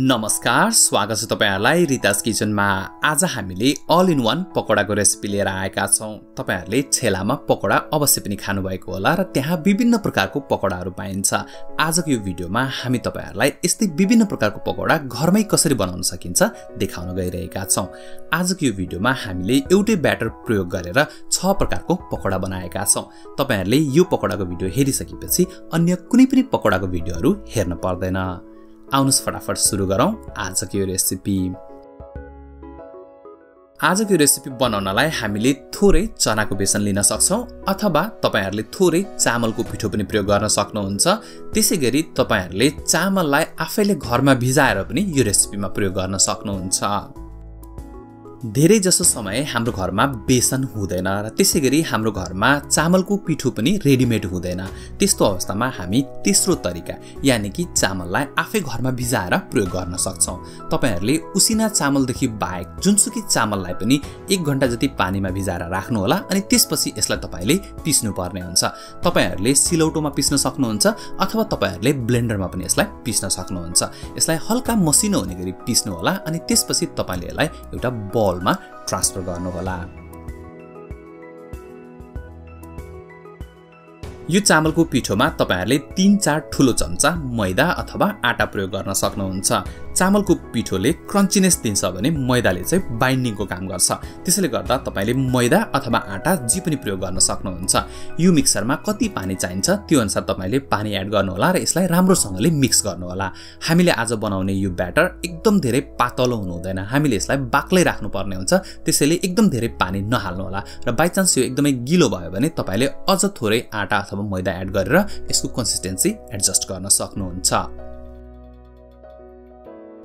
नमस्कार, स्वागत छ तपाईहरुलाई रितास किचनमा। आज हामीले अल इन वन पकोडाको रेसिपी लिएर आएका छौं। तपाईहरुले ठेलामा पकोडा अवश्य पनि खानु भएको होला र त्यहाँ विभिन्न प्रकारको पकोडाहरु पाइन्छ। आजको यो भिडियोमा हामी तपाईहरुलाई यस्तै विभिन्न प्रकारको पकोडा घरमै कसरी बनाउन सकिन्छ देखाउन गइरहेका छौं। आजको यो भिडियोमा हामीले एउटै ब्याटर प्रयोग गरेर 6 प्रकारको पकोडा बनाएका छौं। तपाईहरुले यो पकोडाको भिडियो हेरिसकेपछि अन्य कुनै पनि पकोडाको भिडियोहरु हेर्न पर्दैन। आउनुस् फटाफट सुरु गरौं आजको यो रेसिपी। आजको यो रेसिपी बनाउनलाई हामीले थोरै चनाको बेसन लिन सक्छौं अथवा तपाईहरुले थोरै चामलको पिठो पनि प्रयोग गर्न सक्नुहुन्छ। त्यसैगरी तपाईहरुले चामललाई आफैले घरमा भिजाएर पनि यो रेसिपीमा प्रयोग गर्न सक्नुहुन्छ। धेरै जसो समय हाम्रो घरमा बेसन हुँदैन र त्यसैगरी हाम्रो घरमा चामलको पिठो पनि रेडीमेड हुँदैन। त्यस्तो अवस्थामा हामी तेस्रो तरिका यानी कि चामललाई आफै घरमा भिजाएर प्रयोग गर्न सक्छौं। तपाईहरुले उसिना चामलदेखि बाहेक जुनसुकै चामललाई पनि 1 घण्टा जति पानीमा भिजाएर राख्नु होला अनि त्यसपछि यसलाई तपाईले पिस्नु पर्ने हुन्छ। तपाईहरुले सिलौटोमा पिस्न सक्नुहुन्छ अथवा तपाईहरुले ब्लेन्डरमा पनि यसलाई पिस्न सक्नुहुन्छ। यसलाई हल्का मसिनो हुने गरी पिस्नु होला अनि त्यसपछि तपाईले यसलाई एउटा बलमा ट्रान्सफर गर्नु होला। यो चामलको पिठोमा तपाईहरुले 3-4 ठूलो चम्चा मैदा अथवा आटा प्रयोग गर्न सक्नुहुन्छ। चामलको पिठोले क्रन्चीनेस दिन्छ भने मैदाले चाहिँ बाइन्डिङको काम गर्छ। त्यसैले गर्दा तपाईले मैदा अथवा आटा जे पनि प्रयोग गर्न सक्नुहुन्छ। यो मिक्सरमा कति पानी चाहिन्छ त्यो अनुसार तपाईले पानी एड गर्नु होला र यसलाई राम्रोसँगले मिक्स गर्नु होला। हामीले आज बनाउने यो ब्याटर एकदम धेरै पातलो हुनु हुँदैन। हामीले यसलाई बाक्लै राख्नु पर्ने हुन्छ। त्यसैले एकदम धेरै पानी नहाल्नु होला र बाइ चान्स यो एकदमै गिलो भयो भने तपाईले अझ थोरै आटा अथवा मैदा एड गरेर यसको कन्सिस्टेन्सी एडजस्ट गर्न सक्नुहुन्छ।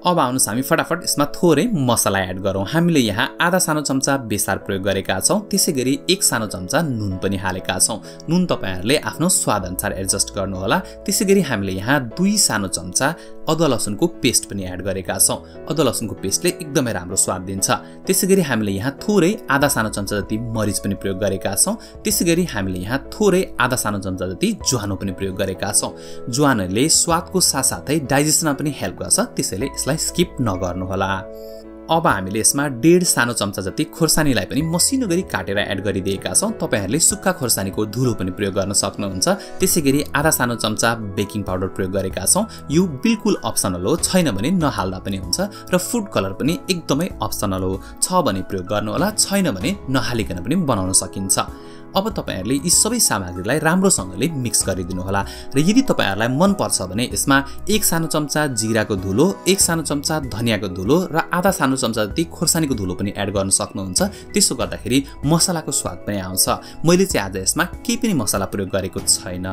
अब आउनुस् हामी फटाफट यसमा थोरै मसला एड गरौँ। हामीले यहाँ आधा सानो चम्चा बेसार प्रयोग गरेका छौं। त्यसैगरी 1 सानो चम्चा नुन पनि हालेका छौं। नुन तपाईहरुले आफ्नो स्वाद अनुसार एडजस्ट गर्नु होला। त्यसैगरी हामीले यहाँ 2 सानो चम्चा अदुवा लसुनको पेस्ट पनि एड गरेका छौं। अदुवा लसुनको पेस्टले एकदमै राम्रो स्वाद दिन्छ। त्यसैगरी हामीले यहाँ थोरै आधा सानो चम्चा जति मरिच पनि प्रयोग गरेका छौं। त्यसैगरी हामीले यहाँ थोरै आधा सानो चम्चा जति ज्वानो पनि प्रयोग गरेका छौं। ज्वानोले स्वादको साथसाथै डाइजेसनमा पनि हेल्प गर्छ। त्यसैले यसलाई स्किप नगर्नु होला। अब हामीले यसमा 1.5 सानो चम्चा जति खोर्सानीलाई पनि मसिनो गरी काटेर एड गरिदिएका छौं। तपाईहरुले सुक्खा खोर्सानीको धुलो पनि प्रयोग गर्न सक्नुहुन्छ। त्यसैगरी आधा सानो चम्चा बेकिङ पाउडर प्रयोग गरेका छौं। यो बिल्कुल अप्सनल हो, छैन भने नहाल्दा पनि हुन्छ र फुड कलर पनि एकदमै अप्सनल हो। छ भने प्रयोग गर्नु होला, छैन भने नहालिकन पनि बनाउन सकिन्छ। अब तपाईहरुले यी सबै सामग्रीलाई राम्रोसँगले मिक्स गरिदिनु होला र यदि तपाईहरुलाई मन पर्छ भने यसमा 1 सानो चम्चा जीराको धुलो, 1 सानो चम्चा धनियाको धुलो र आधा सानो चम्चा जति खोर्सानीको धुलो पनि एड गर्न सक्नुहुन्छ। त्यसो गर्दाखेरि मसलाको स्वाद पनि आउँछ। मैले चाहिँ आज यसमा केही पनि मसला प्रयोग गरेको छैन।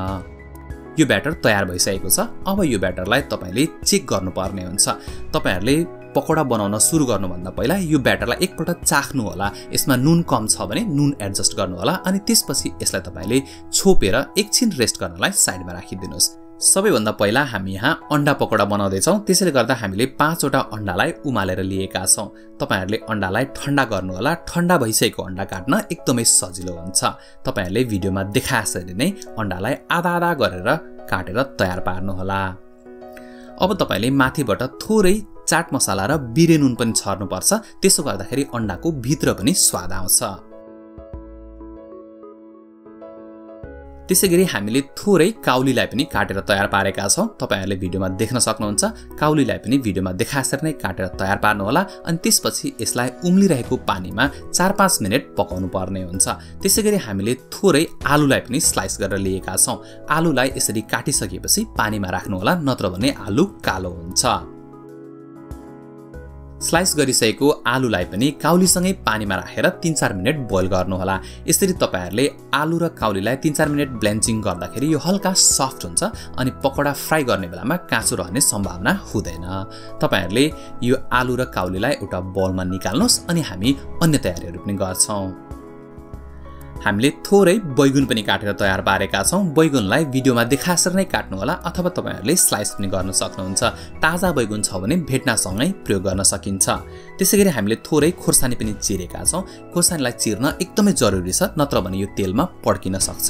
यो ब्याटर तयार भइसकेको छ। अब यो ब्याटरलाई तपाईले चेक गर्नुपर्ने हुन्छ। तपाईहरुले पकोडा बनाउन सुरु गर्नुभन्दा पहिला यो ब्याटरलाई एकपल्ट चाख्नु होला। यसमा नुन कम छ भने नुन एडजस्ट गर्नु होला अनि त्यसपछि यसलाई तपाईले छोपेर एकछिन रेस्ट गर्नलाई साइडमा राखिदिनुस्। सबैभन्दा पहिला हामी यहाँ अन्डा पकोडा बनाउँदै छौं। त्यसैले गर्दा हामीले 5 वटा अन्डालाई उमालेर लिएका छौं। तपाईहरुले अन्डालाई ठण्डा गर्नु होला। ठण्डा भइसकेको अन्डा काट्न एकदमै सजिलो हुन्छ। तपाईहरुले भिडियोमा देखाएसरी नै अन्डालाई आधा-आधा गरेर काटेर तयार पार्नु होला। अब तपाईले माथिबाट थोरै चाट मसाला र बिरे नुन पनि छर्नु पर्छ। त्यसो गर्दाखेरि अन्डाको भित्र पनि स्वाद आउँछ। त्यसैगरी हामीले थोरै काउलीलाई पनि काटेर तयार पारेका छौं। तपाईहरुले भिडियोमा देख्न सक्नुहुन्छ। काउलीलाई पनि भिडियोमा देखाएसरी नै काटेर तयार पार्नु होला अनि त्यसपछि यसलाई उम्लिरहेको पानीमा 4-5 मिनेट पकाउनु पर्ने हुन्छ। त्यसैगरी हामीले थोरै आलुलाई पनि स्लाइस गरेर लिएका छौं। आलुलाई यसरी काटिसकेपछि पानीमा राख्नु होला, नत्र भने आलु कालो हुन्छ। स्लाइस गरिसकेको आलुलाई पनि काउलीसँगै पानीमा राखेर 3-4 मिनेट बोइल गर्नु होला। यसरी तपाईहरुले आलु र काउलीलाई 3-4 मिनेट ब्लेन्चिङ गर्दाखेरि यो हल्का सफ्ट हुन्छ अनि पकोडा फ्राई गर्ने बेलामा काँचो रहने सम्भावना हुँदैन। तपाईहरुले यो आलु र काउलीलाई एउटा बोलमा निकाल्नुस् अनि हामी अन्य तयारीहरु पनि गर्छौं। हामीले थोरै बैगुन पनि काटेर तयार पारेका छौं। बैगुनलाई भिडियोमा देखाएसरी नै काट्नु होला अथवा तपाईहरुले स्लाइस पनि गर्न सक्नुहुन्छ। ताजा बैगुन छ भने भेट्नासँगै प्रयोग गर्न सकिन्छ। त्यसैगरी हामीले थोरै खोर्सानी पनि चिरेका छौं। खोर्सानीलाई चिर्न एकदमै जरुरी छ, नत्र भने यो तेलमा पड्किन सक्छ।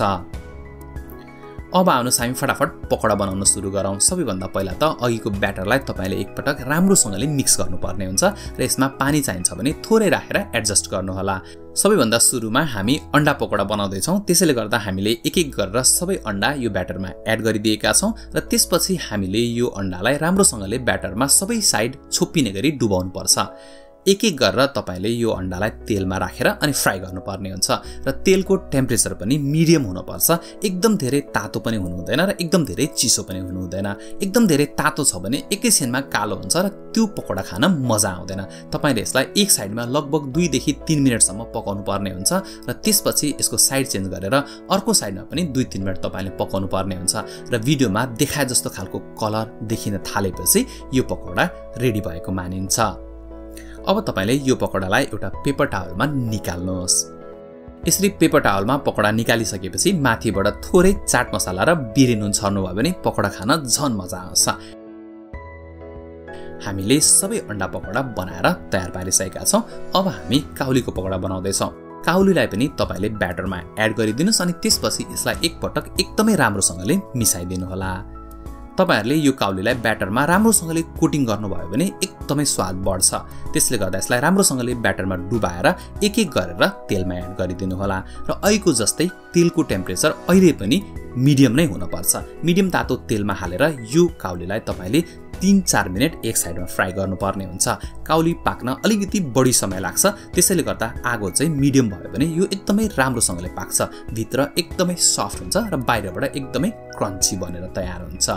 अब आउनुहोस् हामी फटाफट पकोडा बनाउन सुरु गरौँ। सबैभन्दा पहिला त अघिको ब्याटरलाई तपाईले एकपटक राम्रोसँगले मिक्स गर्नुपर्ने हुन्छ र यसमा पानी चाहिन्छ भने थोरै राखेर एडजस्ट गर्नुहोला। सबैभन्दा सुरुमा हामी अन्डा पकोडा बनाउँदै छौं, त्यसैले गर्दा हामीले एक एक गरेर सबै अन्डा यो ब्याटरमा एड गरिदिएका छौं र त्यसपछि हामीले यो अन्डालाई राम्रोसँगले ब्याटरमा सबै साइड छोपिने गरी डुबाउनु पर्छ। एक एक गरेर तपाईले यो अन्डालाई तेलमा राखेर अनि फ्राई गर्नुपर्ने हुन्छ र तेलको टेम्परेचर पनि मिडियम हुनुपर्छ। एकदम धेरै तातो पनि हुनु हुँदैन र एकदम धेरै चिसो पनि हुनु हुँदैन। एकदम धेरै तातो छ भने एकैछिनमा कालो हुन्छ र त्यो पकोडा खान मजा आउँदैन। तपाईले यसलाई एक साइडमा लगभग 2 देखि 3 मिनेटसम्म पकाउनु पर्ने हुन्छ र त्यसपछि यसको साइड चेन्ज गरेर अर्को साइडमा पनि 2-3 मिनेट तपाईले पकाउनु पर्ने हुन्छ र भिडियोमा देखाए जस्तो खालको कलर देखिन थालेपछि यो पकोडा रेडी भएको मानिन्छ। अब तपाईले यो पकोडालाई एउटा पेपर टावलमा निकाल्नुहोस्। यसरी पेपर टावलमा पकोडा निकालिसकेपछि माथिबाट थोरै चाट मसाला र बिरे नुन छर्नु भयो भने पकोडा खान झन मजा आउँछ। हामीले सबै अन्डा पकोडा बनाएर तयार पारिसकेका छौं। अब हामी काउलीको पकोडा बनाउँदै छौं। काउलीलाई पनि तपाईले ब्याटरमा एड गरिदिनुस् अनि त्यसपछि यसलाई एकपटक एकदमै राम्रोसँगले मिसाइदिनु होला। तपाईहरुले यो काउलीलाई ब्याटरमा राम्रोसँगले कोटिङ गर्नुभयो भने एकदमै स्वाद बढ्छ। त्यसले गर्दा यसलाई राम्रोसँगले ब्याटरमा डुबाएर एक एक गरेर तेलमा एड गरिदिनु होला र अहिलेको जस्तै तेलको टेम्परेचर अहिले पनि मिडियम नै हुनुपर्छ। मिडियम तातो तेलमा हालेर यो काउलीलाई तपाईले 3-4 मिनेट एक साइडमा फ्राई गर्नुपर्ने हुन्छ। काउली पाक्न अलिकति बढी समय लाग्छ, त्यसैले गर्दा आगो चाहिँ मिडियम भयो भने यो एकदमै राम्रोसँगले पाक्छ। भित्र एकदमै सफ्ट हुन्छ र बाहिरबाट एकदमै क्रन्ची बनेर तयार हुन्छ।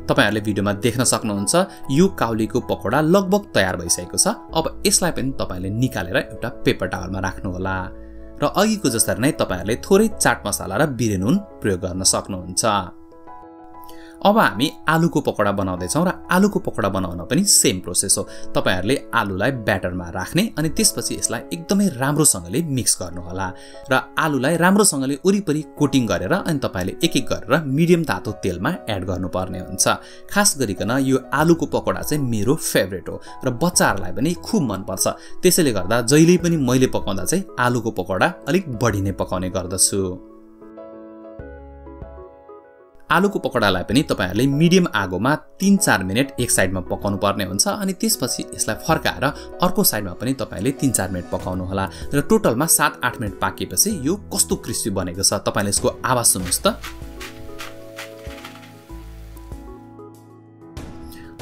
तपाईहरुले भिडियोमा देख्न सक्नुहुन्छ यो काउलीको पकोडा लगभग तयार भइसकेको छ। अब यसलाई पनि तपाईले निकालेर एउटा पेपर टावलमा राख्नु होला र अघिको जस्तै नै तपाईहरुले थोरै चाट मसाला र बिरे नुन प्रयोग गर्न सक्नुहुन्छ। अब हामी आलुको पकोडा बनाउँदै छौं र आलुको पकोडा बनाउन पनि सेम प्रोसेस हो। तपाईहरुले आलुलाई ब्याटरमा राख्ने अनि त्यसपछि यसलाई एकदमै राम्रोसँगले मिक्स गर्नु होला र आलुलाई राम्रोसँगले वरिपरि कोटिङ गरेर अनि तपाईले एक एक गरेर मिडियम तातो तेलमा एड गर्नुपर्ने हुन्छ। खास गरिकन यो आलुको पकोडा चाहिँ मेरो फेभरेट हो र बच्चाहरुलाई पनि खूब मन पर्छ। त्यसैले गर्दा जहिले पनि मैले पकाउँदा चाहिँ आलुको पकोडा अलिक बढी नै पकाउने गर्दछु। आलुको पकोडालाई पनि तपाईहरुले मिडियम आगोमा 3-4 मिनेट एक साइडमा पकाउनु पर्ने हुन्छ अनि त्यसपछि यसलाई फर्काएर अर्को साइडमा पनि तपाईले 3-4 मिनेट पकाउनु होला र टोटलमा 7-8 मिनेट पाकेपछि यो कस्तो क्रिस्पी बनेको छ तपाईले यसको आवाज सुन्नुस् त।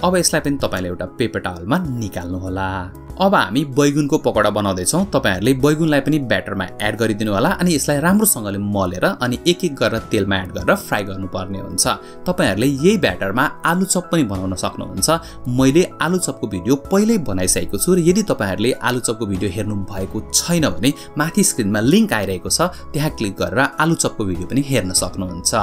अब यसलाई पनि तपाईले एउटा पेपर टावलमा निकाल्नु होला। अब हामी बैगुनको पकोडा बनाउँदै छौं। तपाईहरुले बैगुनलाई पनि ब्याटरमा एड गरिदिनु होला अनि यसलाई राम्रोसँगले मलेर अनि एक एक गरेर तेलमा एड गरेर फ्राई गर्नुपर्ने हुन्छ। तपाईहरुले यही ब्याटरमा आलु चप पनि बनाउन सक्नुहुन्छ। मैले आलु चपको भिडियो पहिल्यै बनाइसकेको छु र यदि तपाईहरुले आलु चपको भिडियो हेर्नु भएको छैन भने माथि स्क्रिनमा लिंक आइरहेको छ, त्यहाँ क्लिक गरेर आलु चपको भिडियो पनि हेर्न सक्नुहुन्छ।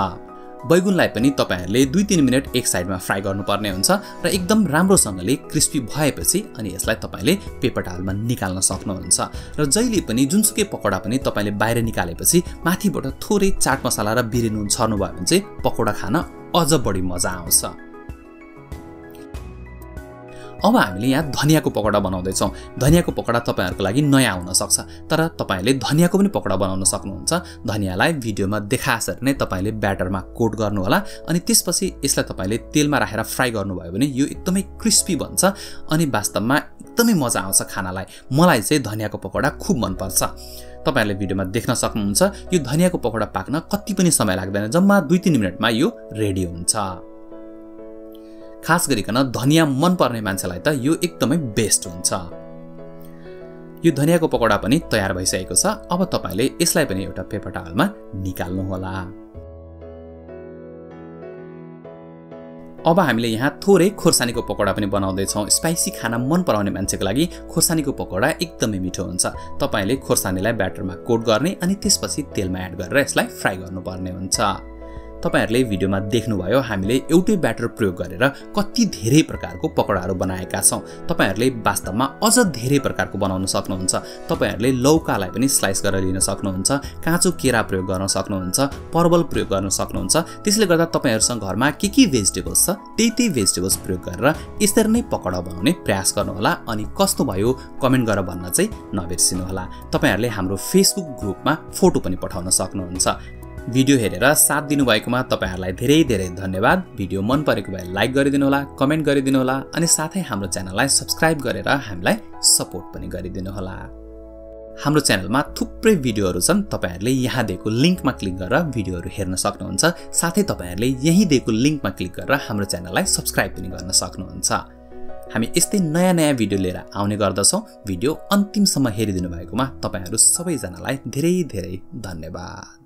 बैगुनलाई पनि तपाईहरुले 2-3 मिनेट एक साइडमा फ्राई गर्नुपर्ने हुन्छ र एकदम राम्रोसँगले क्रिस्पी भएपछि अनि यसलाई तपाईले पेपर टावलमा निकाल्न सक्नुहुन्छ र जहिले पनि जुनसुकै पकोडा पनि तपाईले बाहिर निकालेपछि माथिबाट थोरै चाट मसाला र बिरे नुन छर्नु भयो भने चाहिँ पकोडा खान अझ बढी मजा आउँछ। अब हामीले यहाँ धनियाको पकोडा बनाउँदै छौं। धनियाको पकोडा तपाईहरुको लागि नयाँ हुन सक्छ, तर तपाईले धनियाको पनि पकोडा बनाउन सक्नुहुन्छ। धनियालाई भिडियोमा देखाएसरी नै तपाईले ब्याटरमा कोट गर्नु होला अनि त्यसपछि यसलाई तपाईले तेलमा राखेर फ्राई गर्नुभयो भने यो एकदमै क्रिस्पी बन्छ अनि वास्तवमा एकदमै मजा आउँछ खानालाई। मलाई चाहिँ धनियाको पकोडा खूब मन पर्छ। तपाईहरुले भिडियोमा देख्न सक्नुहुन्छ यो धनियाको पकोडा पाक्न कति पनि समय लाग्दैन, जम्मा 2-3 मिनेटमा यो रेडी हुन्छ। खास गरिकन धनिया मन पर्ने मान्छेलाई त यो एकदमै बेस्ट हुन्छ। यो धनियाको पकोडा पनि तयार भइसकेको छ। अब तपाईले यसलाई पनि एउटा पेपर टावलमा निकाल्नु होला। अब हामीले यहाँ थोरै खोर्सानीको पकोडा पनि बनाउँदै छौं। स्पाइसी खाना मन पराउने मान्छेको लागि खोर्सानीको पकोडा एकदमै मिठो हुन्छ। तपाईले खोर्सानीलाई ब्याटरमा कोट गर्ने अनि त्यसपछि तेलमा एड गरेर यसलाई फ्राई गर्नुपर्ने हुन्छ। तपाईहरुले भिडियोमा देख्नुभयो हामीले एउटै ब्याटर प्रयोग गरेर कति धेरै प्रकारको पकोडाहरू बनाएका छौं। तपाईहरुले वास्तवमा अझ धेरै प्रकारको बनाउन सक्नुहुन्छ। तपाईहरुले लौकालाई पनि स्लाइस गरेर लिन सक्नुहुन्छ, काँचो केरा प्रयोग गर्न सक्नुहुन्छ, परवल प्रयोग गर्न सक्नुहुन्छ। त्यसले गर्दा तपाईहरुसँग घरमा के भेजिटेबल्स छ त्यही भेजिटेबल्स प्रयोग गरेर यसरी नै पकोडा बनाउने प्रयास गर्नु होला अनि कस्तो भयो कमेन्ट गरेर भन्न चाहिँ नबिर्सिनु होला। तपाईहरुले हाम्रो फेसबुक ग्रुपमा फोटो पनि पठाउन सक्नुहुन्छ। भिडियो हेरेर साथ दिनुभएकोमा तपाईहरुलाई धेरै धेरै धन्यवाद। भिडियो मन परेको भए लाइक गरिदिनु होला, कमेन्ट गरिदिनु होला अनि साथै हाम्रो च्यानललाई सब्स्क्राइब गरेर हामीलाई सपोर्ट पनि गरिदिनु होला। हाम्रो च्यानलमा थुप्रै भिडियोहरु छन्, तपाईहरुले यहाँ दिएको लिंकमा क्लिक गरेर भिडियोहरु हेर्न सक्नुहुन्छ। साथै तपाईहरुले यही दिएको लिंकमा क्लिक गरेर हाम्रो च्यानललाई सब्स्क्राइब पनि गर्न सक्नुहुन्छ। हामी यस्तै नयाँ भिडियो लिएर आउने गर्दछौं। भिडियो अन्तिमसम्म हेरिदिनु भएकोमा तपाईहरु सबैजनालाई धेरै धेरै धन्यवाद।